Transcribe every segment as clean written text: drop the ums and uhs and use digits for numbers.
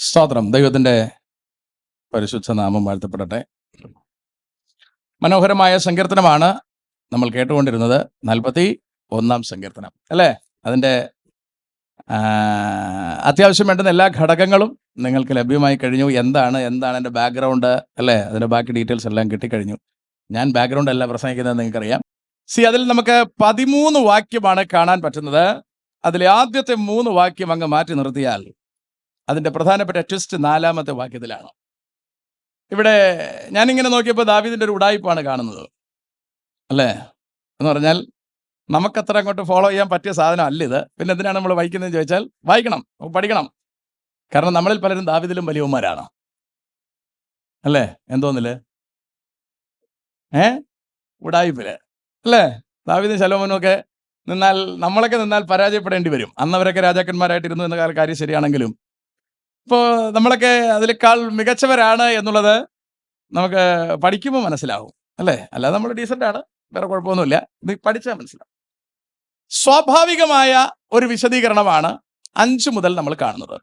സ്തോത്രം. ദൈവത്തിൻ്റെ പരിശുദ്ധ നാമം വാഴ്ത്തപ്പെടട്ടെ. മനോഹരമായ സങ്കീർത്തനമാണ് നമ്മൾ കേട്ടുകൊണ്ടിരുന്നത്. 41 സങ്കീർത്തനം അല്ലേ? അതിൻ്റെ അത്യാവശ്യം വേണ്ടുന്ന എല്ലാ ഘടകങ്ങളും നിങ്ങൾക്ക് ലഭ്യമായി കഴിഞ്ഞു. എന്താണ് എൻ്റെ ബാക്ക്ഗ്രൗണ്ട് അല്ലേ, അതിൻ്റെ ബാക്കി ഡീറ്റെയിൽസ് എല്ലാം കിട്ടിക്കഴിഞ്ഞു. ഞാൻ ബാക്ക്ഗ്രൗണ്ട് അല്ല പ്രസംഗിക്കുന്നത് നിങ്ങൾക്കറിയാം. അതിൽ നമുക്ക് 13 വാക്യമാണ് കാണാൻ പറ്റുന്നത്. അതിലെ ആദ്യത്തെ 3 വാക്യം അങ്ങ് മാറ്റി നിർത്തിയാൽ അതിൻ്റെ പ്രധാനപ്പെട്ട ട്വിസ്റ്റ് 4-ാമത്തെ വാക്യത്തിലാണ്. ഇവിടെ ഞാനിങ്ങനെ നോക്കിയപ്പോൾ ദാവീദിൻ്റെ ഒരു ഉടായിപ്പാണ് കാണുന്നത് അല്ലേ. എന്ന് പറഞ്ഞാൽ നമുക്കത്ര അങ്ങോട്ട് ഫോളോ ചെയ്യാൻ പറ്റിയ സാധനം അല്ല ഇത്. പിന്നെ എന്തിനാണ് നമ്മൾ വായിക്കുന്നതെന്ന് ചോദിച്ചാൽ, വായിക്കണം, പഠിക്കണം. കാരണം നമ്മളിൽ പലരും ദാവീദിലും വലിയവന്മാരാണ് അല്ലേ. എന്തോന്നില് ഉടായിപ്പില് അല്ലേ. ദാവീദും ശലോമോനും ഒക്കെ നമ്മളൊക്കെ നിന്നാൽ പരാജയപ്പെടേണ്ടി വരും. അന്നവരൊക്കെ രാജാക്കന്മാരായിട്ടിരുന്നു എന്ന കാര്യം ശരിയാണെങ്കിലും ഇപ്പോൾ നമ്മളൊക്കെ അതിനേക്കാൾ മികച്ചവരാണ് എന്നുള്ളത് നമുക്ക് പഠിക്കുമ്പോൾ മനസ്സിലാവും അല്ലേ. അല്ലാതെ നമ്മൾ ഡീസൻ്റ് ആണ്, വേറെ കുഴപ്പമൊന്നുമില്ല. ഇത് പഠിച്ചാൽ മനസ്സിലാവും. സ്വാഭാവികമായ ഒരു വിശദീകരണമാണ് 5 മുതൽ നമ്മൾ കാണുന്നത്.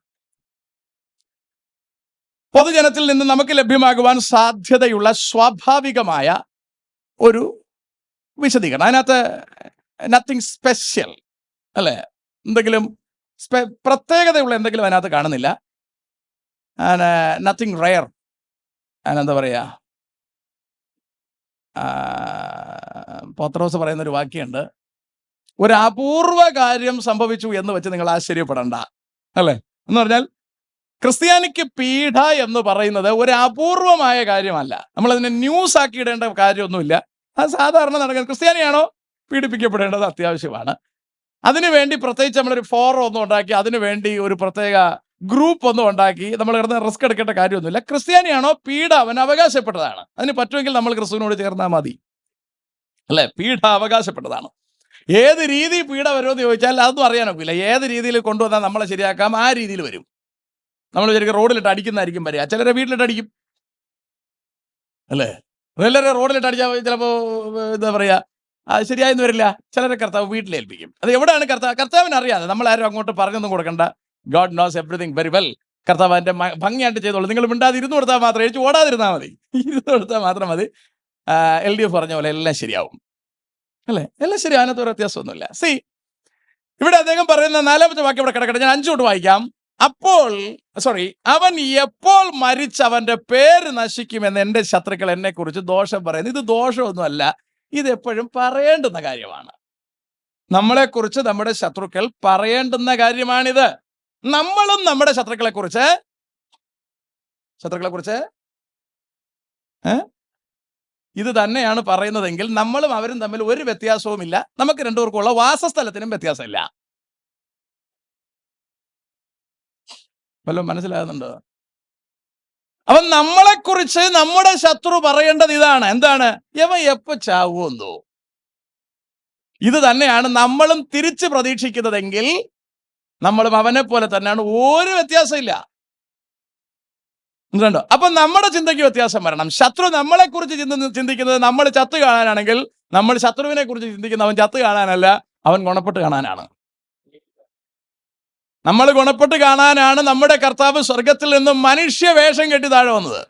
പൊതുജനത്തിൽ നിന്ന് നമുക്ക് ലഭ്യമാകുവാൻ സാധ്യതയുള്ള സ്വാഭാവികമായ ഒരു വിശദീകരണം. അതിനകത്ത് നത്തിങ് സ്പെഷ്യൽ അല്ലേ, എന്തെങ്കിലും പ്രത്യേകതയുള്ള എന്തെങ്കിലും അതിനകത്ത് കാണുന്നില്ല. Nothing rare. അതിനെന്താ പറയുക, പത്രോസ് പറയുന്നൊരു വാക്യമുണ്ട്, ഒരു അപൂർവ കാര്യം സംഭവിച്ചു എന്ന് വെച്ച് നിങ്ങൾ ആശ്ചര്യപ്പെടണ്ട അല്ലേ. എന്ന് പറഞ്ഞാൽ ക്രിസ്ത്യാനിക്ക് പീഡ എന്ന് പറയുന്നത് ഒരു അപൂർവമായ കാര്യമല്ല. നമ്മളതിനെ ന്യൂസ് ആക്കി ഇടേണ്ട കാര്യമൊന്നുമില്ല. അത് സാധാരണ നടക്കുന്നത്. ക്രിസ്ത്യാനിയാണോ പീഡിപ്പിക്കപ്പെടേണ്ടത് അത്യാവശ്യമാണ്. അതിനുവേണ്ടി പ്രത്യേകിച്ച് നമ്മളൊരു ഫോറം ഒന്നും ഉണ്ടാക്കി, അതിനുവേണ്ടി ഒരു പ്രത്യേക ഗ്രൂപ്പ് ഒന്നും ഉണ്ടാക്കി നമ്മൾ കിടന്ന് റിസ്ക് എടുക്കേണ്ട കാര്യമൊന്നുമില്ല. ക്രിസ്ത്യാനിയാണോ പീഡ അവൻ അവകാശപ്പെട്ടതാണ്. അതിന് പറ്റുമെങ്കിൽ നമ്മൾ ക്രിസ്തുവിനോട് ചേർന്നാൽ മതി അല്ലേ. പീഡ അവകാശപ്പെട്ടതാണ്. ഏത് രീതി പീഡ വരുമെന്ന് ചോദിച്ചാൽ അതൊന്നും അറിയാനൊക്കില്ല. ഏത് രീതിയിൽ കൊണ്ടുവന്നാൽ നമ്മളെ ശരിയാക്കാം ആ രീതിയിൽ വരും. നമ്മൾ ശരിക്കും റോഡിലിട്ട് അടിക്കുന്നതായിരിക്കും വരിക. ചിലരെ വീട്ടിലിട്ട് അടിക്കും അല്ലേ. എല്ലാവരും റോഡിലിട്ട് അടിച്ചാൽ ചിലപ്പോൾ എന്താ പറയുക, അത് ശരിയായെന്ന് വരില്ല. ചിലരെ കർത്താവ് വീട്ടിലേൽപ്പിക്കും. അത് എവിടെയാണ് കർത്താവിന് അറിയാതെ. നമ്മളാരും അങ്ങോട്ട് പറഞ്ഞൊന്നും കൊടുക്കണ്ട. God nose everything very well. കർത്താവ് എൻ്റെ ഭംഗിയായിട്ട് ചെയ്തോളൂ. നിങ്ങൾ മിണ്ടാതെ ഇരുന്ന് കൊടുത്താൽ മാത്രം, എഴുതി ഓടാതിരുന്നാൽ മതി, ഇരുന്ന് കൊടുത്താൽ മാത്രം മതി. LDF പറഞ്ഞ പോലെ എല്ലാം ശരിയാവും അല്ലേ. എല്ലാം ശരി, അതിനകത്ത് ഒരു വ്യത്യാസമൊന്നുമില്ല. ഇവിടെ അദ്ദേഹം പറയുന്ന 4-ാമത്തെ വാക്യം ഇവിടെ കിടക്കട്ടെ, ഞാൻ 5 തൊട്ട് വായിക്കാം. അവൻ എപ്പോൾ മരിച്ച് അവന്റെ പേര് നശിക്കുമെന്ന് എൻ്റെ ശത്രുക്കൾ എന്നെ കുറിച്ച് ദോഷം പറയുന്നു. ഇത് ദോഷമൊന്നുമല്ല, ഇതെപ്പോഴും പറയേണ്ടുന്ന കാര്യമാണ്. നമ്മളെക്കുറിച്ച് നമ്മുടെ ശത്രുക്കൾ പറയേണ്ടുന്ന കാര്യമാണിത്. നമ്മളും നമ്മുടെ ശത്രുക്കളെ കുറിച്ച് ഇത് തന്നെയാണ് പറയുന്നതെങ്കിൽ നമ്മളും അവരും തമ്മിൽ ഒരു വ്യത്യാസവുമില്ല. നമുക്ക് രണ്ടുപേർക്കുള്ള വാസസ്ഥലത്തിനും വ്യത്യാസമില്ല. വല്ലതും മനസ്സിലാകുന്നുണ്ടോ? അവൻ നമ്മളെക്കുറിച്ച് നമ്മുടെ ശത്രു പറയേണ്ടത് ഇതാണ്. എന്താണ്? യവൻ എപ്പോ ചാവുമെന്നോ. ഇത് തന്നെയാണ് നമ്മളും തിരിച്ച് പ്രതീക്ഷിക്കുന്നതെങ്കിൽ നമ്മളും അവനെ പോലെ തന്നെയാണ്. ഒരു വ്യത്യാസമില്ല. എന്തുണ്ടോ? അപ്പൊ നമ്മുടെ ചിന്തയ്ക്ക് വ്യത്യാസം വരണം. ശത്രു നമ്മളെ കുറിച്ച് ചിന്തിക്കുന്നത് നമ്മൾ ചത്ത് കാണാനാണെങ്കിൽ, നമ്മൾ ശത്രുവിനെ കുറിച്ച് ചിന്തിക്കുന്ന അവൻ ചത്ത് കാണാനല്ല, അവൻ ഗുണപ്പെട്ട് കാണാനാണ്. നമ്മൾ ഗുണപ്പെട്ട് കാണാനാണ് നമ്മുടെ കർത്താവ് സ്വർഗത്തിൽ നിന്നും മനുഷ്യ വേഷം കെട്ടി താഴെ വന്നത്.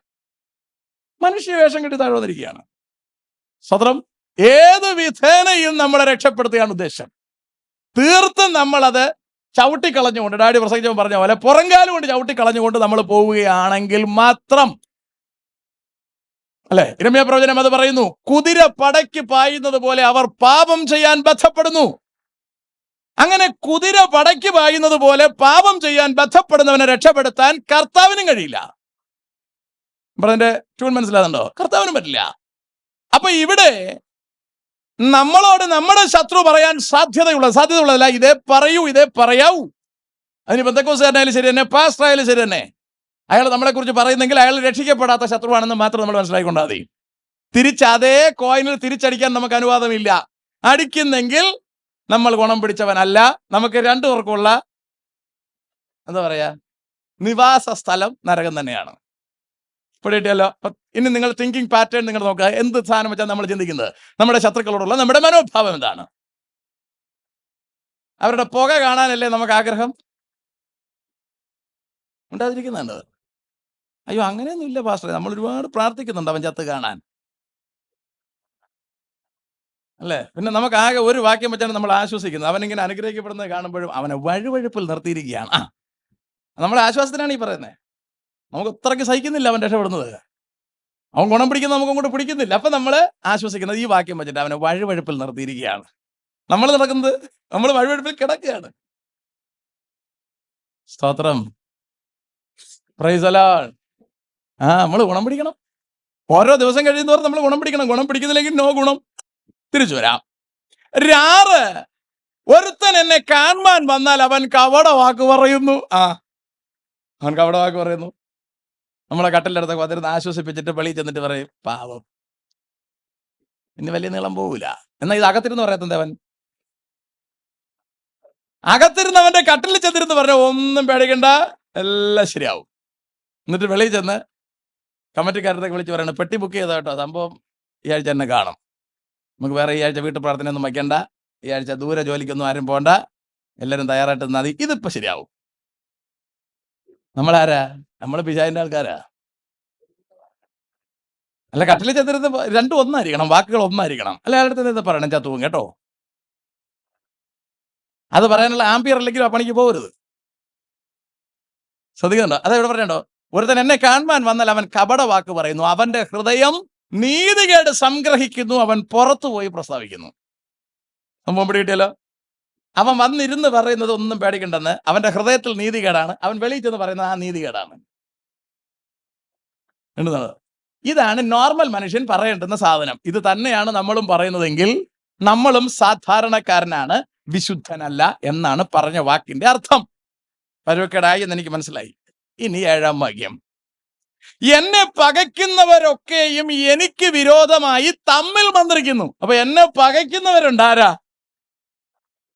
മനുഷ്യ വേഷം കെട്ടി താഴെ വന്നിരിക്കുകയാണ്. സ്വതന്ത്രം ഏത് വിധേനയും നമ്മളെ രക്ഷപ്പെടുത്തുകയാണ് ഉദ്ദേശം. തീർത്തും നമ്മളത് ചവിട്ടിക്കളഞ്ഞുകൊണ്ട്, ഡാഡി പ്രസംഗിച്ചവൻ പറഞ്ഞ പോലെ പുറങ്കാലം കൊണ്ട് ചവിട്ടിക്കളഞ്ഞുകൊണ്ട് നമ്മൾ പോവുകയാണെങ്കിൽ മാത്രം അല്ലെ. ഇരമ്യാ പ്രവചനം അത് പറയുന്നു, കുതിര പടയ്ക്ക് പായുന്നത് പോലെ അവർ പാപം ചെയ്യാൻ ബന്ധപ്പെടുന്നു. അങ്ങനെ കുതിര പടയ്ക്ക് പായുന്നത് പോലെ പാപം ചെയ്യാൻ ബന്ധപ്പെടുന്നവനെ രക്ഷപ്പെടുത്താൻ കർത്താവിനും കഴിയില്ല. അതിന്റെ ട്യൂൺ മനസ്സിലാകുന്നുണ്ടോ? കർത്താവിനും പറ്റില്ല. അപ്പൊ ഇവിടെ നമ്മളോട് നമ്മുടെ ശത്രു പറയാൻ സാധ്യതയുള്ളതല്ല, ഇതേ പറയാവൂ. അതിന് പെന്തക്കോസ്തുകാരനായാലും ശരി തന്നെ, പാസ്റ്റർ ആയാലും ശരി തന്നെ, അയാൾ നമ്മളെ കുറിച്ച് പറയുന്നെങ്കിൽ അയാൾ രക്ഷിക്കപ്പെടാത്ത ശത്രുവാണെന്ന് മാത്രം നമ്മൾ മനസ്സിലാക്കിക്കൊണ്ടാൽ മതി. അതേ കോയിനിൽ തിരിച്ചടിക്കാൻ നമുക്ക് അനുവാദമില്ല. അടിക്കുന്നെങ്കിൽ നമ്മൾ ഗുണം പിടിച്ചവനല്ല. നമുക്ക് രണ്ടുപേർക്കുള്ള എന്താ പറയാ, നിവാസ സ്ഥലം നരകം തന്നെയാണ്. പിടിയിട്ടല്ലോ. ഇനി നിങ്ങൾ തിങ്കിങ് പാറ്റേൺ നിങ്ങൾ നോക്കുക. എന്ത് സാധനം വെച്ചാൽ നമ്മൾ ചിന്തിക്കുന്നത്? നമ്മുടെ ശത്രുക്കളോടുള്ള നമ്മുടെ മനോഭാവം എന്താണ്? അവരുടെ പുക കാണാനല്ലേ നമുക്ക് ആഗ്രഹം? ഉണ്ടാതിരിക്കുന്നുണ്ട്. അയ്യോ അങ്ങനെയൊന്നും ഇല്ല പാസ്റ്ററെ, നമ്മൾ ഒരുപാട് പ്രാർത്ഥിക്കുന്നുണ്ട് അവൻ ചത്ത് കാണാൻ, അല്ലേ? പിന്നെ നമുക്ക് ആകെ ഒരു വാക്യം വെച്ചാണ് നമ്മൾ ആശ്വസിക്കുന്നത്. അവനിങ്ങനെ അനുഗ്രഹിക്കപ്പെടുന്നത് കാണുമ്പോഴും അവനെ വഴുവഴുപ്പിൽ നിർത്തിയിരിക്കുകയാണ്. നമ്മളെ ആശ്വാസത്തിനാണ് ഈ പറയുന്നത്. നമുക്ക് അത്രയ്ക്ക് സഹിക്കുന്നില്ല അവൻ രക്ഷപ്പെടുന്നത്, അവൻ ഗുണം പിടിക്കുന്നത് നമുക്കും കൂടെ പിടിക്കുന്നില്ല. അപ്പൊ നമ്മൾ ആശ്വസിക്കുന്നത് ഈ വാക്യം വെച്ചിട്ട് അവനെ വഴുവഴുപ്പിൽ നിർത്തിയിരിക്കുകയാണ്. നമ്മൾ നടക്കുന്നത്, നമ്മൾ വഴുവഴുപ്പിൽ കിടക്കുകയാണ്. സ്തോത്രം, പ്രൈസ് ദി ലോർഡ്. നമ്മൾ ഗുണം പിടിക്കണം. ഓരോ ദിവസം കഴിയുന്നവർ നമ്മൾ ഗുണം പിടിക്കണം. ഗുണം പിടിക്കുന്നില്ലെങ്കിൽ നോ ഗുണം. തിരിച്ചു വരാം. 6, ഒരുത്തൻ എന്നെ കാണാൻ വന്നാൽ അവൻ കപട വാക്ക് പറയുന്നു. അവൻ കപട വാക്ക് പറയുന്നു. നമ്മളെ കട്ടിൻ്റെ അടുത്തൊക്കെ വന്നിരുന്ന് ആശ്വസിപ്പിച്ചിട്ട് വെളിയിൽ ചെന്നിട്ട് പറയും, പാവം, ഇനി വലിയ നീളം പോവില്ല. എന്നാൽ ഇത് അകത്തിരുന്ന് പറയത്തത് അവൻ. അകത്തിരുന്നവന്റെ കട്ടിൽ ചെന്നിരുന്ന് പറഞ്ഞ ഒന്നും പേടിക്കണ്ട, എല്ലാം ശരിയാവും. എന്നിട്ട് വെളിയിൽ ചെന്ന് കമ്മിറ്റിക്കാരത്തേക്ക് വിളിച്ച് പറയണം, പെട്ടി ബുക്ക് ചെയ്ത കേട്ടോ, സംഭവം ഈ ആഴ്ച തന്നെ കാണും. നമുക്ക് വേറെ ഈ ആഴ്ച വീട്ടു പ്രാർത്ഥനയൊന്നും വയ്ക്കണ്ട, ഈ ആഴ്ച ദൂരെ ജോലിക്കൊന്നും ആരും പോകണ്ട, എല്ലാവരും തയ്യാറായിട്ട് നിന്നാൽ മതി, ഇതിപ്പോൾ ശരിയാവും. നമ്മളാരാ? നമ്മൾ പിശാചിന്റെ ആൾക്കാരാ. അല്ല, കട്ടിലിൽ ചെന്നിരുന്ന് രണ്ടും ഒന്നായിരിക്കണം, വാക്കുകൾ ഒന്നായിരിക്കണം. അല്ല, അയാളുടെ അടുത്ത് പറയണം ചത്തുവും കേട്ടോ. അത് പറയാനുള്ള ആംപിയർ അല്ലെങ്കിൽ ആ പണിക്ക് പോകരുത്. ശ്രദ്ധിക്കുന്നുണ്ടോ? അതെവിടെ പറയണ്ടോ? ഒരുത്തൻ എന്നെ കാണാൻ വന്നാൽ അവൻ കപട വാക്ക് പറയുന്നു, അവന്റെ ഹൃദയം നീതികേട് സംഗ്രഹിക്കുന്നു, അവൻ പുറത്തു പോയി പ്രസ്താവിക്കുന്നു. സംഭവം പിടികിട്ടിയല്ലോ. അവൻ വന്നിരുന്ന് പറയുന്നത് ഒന്നും പേടിക്കണ്ടെന്ന്, അവന്റെ ഹൃദയത്തിൽ നീതികേടാണ്, അവൻ വെളിയിൽ ചെന്ന് പറയുന്നത് ആ നീതികേടാണ്. ഇതാണ് നോർമൽ മനുഷ്യൻ പറയേണ്ടുന്ന സാധനം. ഇത് തന്നെയാണ് നമ്മളും പറയുന്നതെങ്കിൽ നമ്മളും സാധാരണക്കാരനാണ്, വിശുദ്ധനല്ല എന്നാണ് പറഞ്ഞ വാക്കിന്റെ അർത്ഥം. പരുവക്കേടായി എന്ന് എനിക്ക് മനസ്സിലായി. ഇനി 7-ാം വാക്യം. എന്നെ പകയ്ക്കുന്നവരൊക്കെയും എനിക്ക് വിരോധമായി തമ്മിൽ മന്ത്രിക്കുന്നു. അപ്പൊ എന്നെ പകയ്ക്കുന്നവരുണ്ട്, ആരാ?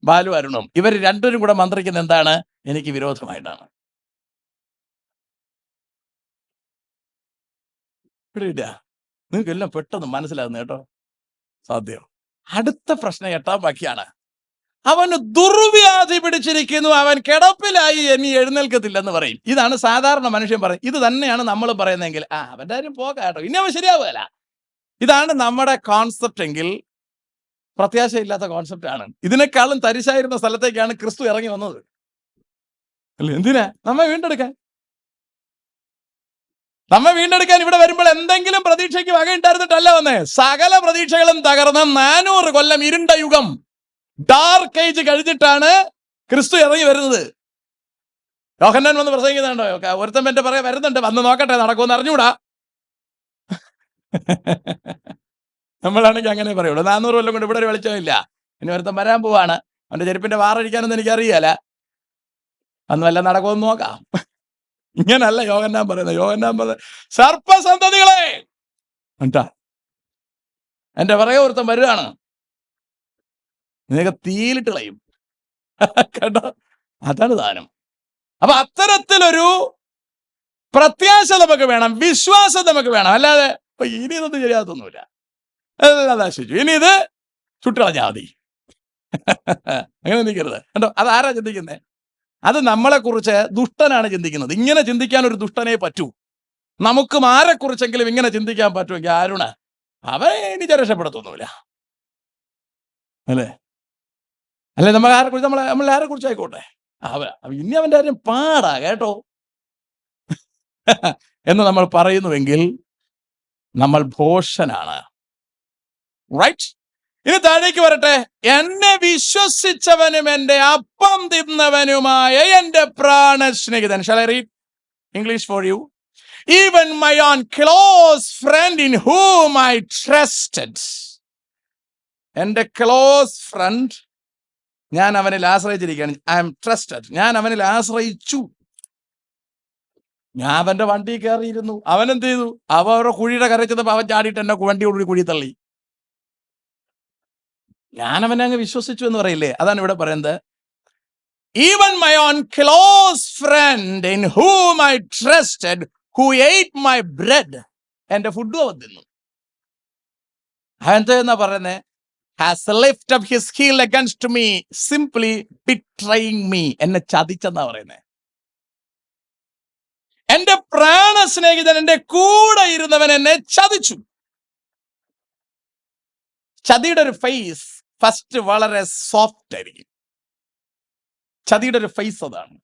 ബാലു അരുണും. ഇവർ രണ്ടുപേരും കൂടെ മന്ത്രിക്കുന്ന എന്താണ്? എനിക്ക് വിരോധമായിട്ടാണ്. നിങ്ങൾക്ക് എല്ലാം പെട്ടെന്ന് മനസ്സിലാകുന്നു കേട്ടോ, സാധ്യം. അടുത്ത പ്രശ്നം 8-ാം വാക്യാണ്. അവന് ദുർവ്യാധി പിടിച്ചിരിക്കുന്നു, അവൻ കിടപ്പിലായി, ഇനി എഴുന്നേൽക്കത്തില്ലെന്ന് പറയും. ഇതാണ് സാധാരണ മനുഷ്യൻ പറയും. ഇത് തന്നെയാണ് നമ്മൾ പറയുന്നതെങ്കിൽ അവന്റെ കാര്യം പോകാട്ടോ, ഇനി അവൻ ശരിയാവുകയില്ല. ഇതാണ് നമ്മുടെ കോൺസെപ്റ്റ് എങ്കിൽ പ്രത്യാശയില്ലാത്ത കോൺസെപ്റ്റ് ആണ്. ഇതിനേക്കാളും തരിശായിരുന്ന സ്ഥലത്തേക്കാണ് ക്രിസ്തു ഇറങ്ങി വന്നത്. അല്ലേ? എന്തിനാ? നമ്മെ വീണ്ടെടുക്കാൻ ഇവിടെ വരുമ്പോൾ എന്തെങ്കിലും പ്രതീക്ഷയ്ക്ക് വകയുണ്ടായിരുന്നിട്ടല്ല വന്നേ. സകല പ്രതീക്ഷകളും തകർന്ന് 400 കൊല്ലം ഇരുണ്ട യുഗം, ഡാർക്ക് ഏജ് കഴിഞ്ഞിട്ടാണ് ക്രിസ്തു ഇറങ്ങി വരുന്നത്. യോഹന്നാൻ വന്ന് പ്രസംഗിക്കുന്നുണ്ടോ? ഒരുത്തൻ എന്റെ പറയാൻ വരുന്നുണ്ട്, വന്ന് നോക്കട്ടെ നടക്കുമെന്ന് അറിഞ്ഞൂടാ. നമ്മളാണെങ്കിൽ അങ്ങനെ പറയുള്ളൂ. 400 കൊല്ലം കൊണ്ട് ഇവിടെ ഒരു വെളിച്ചമില്ല, ഇനി ഒരുത്തൻ വരാൻ പോവാണ്, അവന്റെ ചെരുപ്പിന്റെ വാറടിക്കാനൊന്നും എനിക്കറിയാല, അന്ന് വല്ല നടക്കുമെന്ന് നോക്കാം. ഇങ്ങനല്ല യോഹന്നാൻ പറയുന്നത്. യോഹന്നാൻ പറയുന്നത്, സർപ്പസന്തതികളെ എന്താ എന്റെ പറയ ഒരുത്തൻ വരികയാണ്, നിനക്ക് തീയിലിട്ട് കളയും. കേട്ടോ, അതാണ് സാധനം. അപ്പൊ അത്തരത്തിലൊരു പ്രത്യാശ നമുക്ക് വേണം, വിശ്വാസം നമുക്ക് വേണം. അല്ലാതെ ഇനി ഇതൊന്നും ശരിയാകത്തൊന്നുമില്ല, എല്ലാം നശിച്ചു, ഇനി ഇത് ചുട്ടുകളഞ്ഞാൽ മതി, അങ്ങനെ ചിന്തിക്കരുത്. കണ്ടോ, അതാരാ ചിന്തിക്കുന്നത്? അത് നമ്മളെ കുറിച്ച് ദുഷ്ടനാണ് ചിന്തിക്കുന്നത്. ഇങ്ങനെ ചിന്തിക്കാൻ ഒരു ദുഷ്ടനെ പറ്റൂ. നമുക്കും ആരെക്കുറിച്ചെങ്കിലും ഇങ്ങനെ ചിന്തിക്കാൻ പറ്റുമെങ്കിൽ ആരുണ്, അവൻ ഇനി രക്ഷപ്പെടുത്തൊന്നുമില്ല, അല്ലേ? അല്ലെ, നമ്മൾ ആരെ കുറിച്ച് ആയിക്കോട്ടെ, ഇനി അവന്റെ കാര്യം പാടാ കേട്ടോ എന്ന് നമ്മൾ പറയുന്നുവെങ്കിൽ നമ്മൾ ഭോഷനാണ്. റൈറ്റ്? ഇനി താഴേക്ക് വരട്ടെ. എന്നെ വിശ്വസിച്ചവനും എന്റെ അപ്പം തിന്നവനുമായ എന്റെ പ്രാണസ്നേഹിതൻ. Shall I read English for you? Even my own close friend in whom I trusted. എന്റെ ക്ലോസ് ഫ്രണ്ട്, ഞാൻ അവനിൽ ആശ്രയിച്ചിരിക്കുകയാണ്. I M trusted. ഞാൻ അവനിൽ ആശ്രയിച്ചു. ഞാൻ അവന്റെ വണ്ടി കയറിയിരുന്നു. അവൻ എന്ത് ചെയ്തു? അവരുടെ കുഴിയുടെ കരച്ചതപ്പോൾ അവൻ ചാടിയിട്ട് എന്നെ വണ്ടിയോടുകൂടി കുഴി തള്ളി. ഞാൻ അവനെ അങ്ങ് വിശ്വസിച്ചു എന്ന് പറയില്ലേ? അതാണ് ഇവിടെ പറയുന്നത്. Even my own close friend in whom I trusted, who ate my bread. എന്റെ ഫുഡ് അവൻ തിന്നു. എന്താ പറയുന്നത്? Has lifted up his heel against me, simply betraying me. എന്നെ ചതിച്ചെന്നാ പറയുന്നത്. സ്നേഹിതൻ, എന്റെ കൂടെ ഇരുന്നവൻ എന്നെ ചതിച്ചു. ചതിയുടെ ഒരു ഫേസ് ഫസ്റ്റ് വളരെ സോഫ്റ്റ് ആയിരിക്കും. ചതിയുടെ ഒരു ഫേസ് അതാണ്.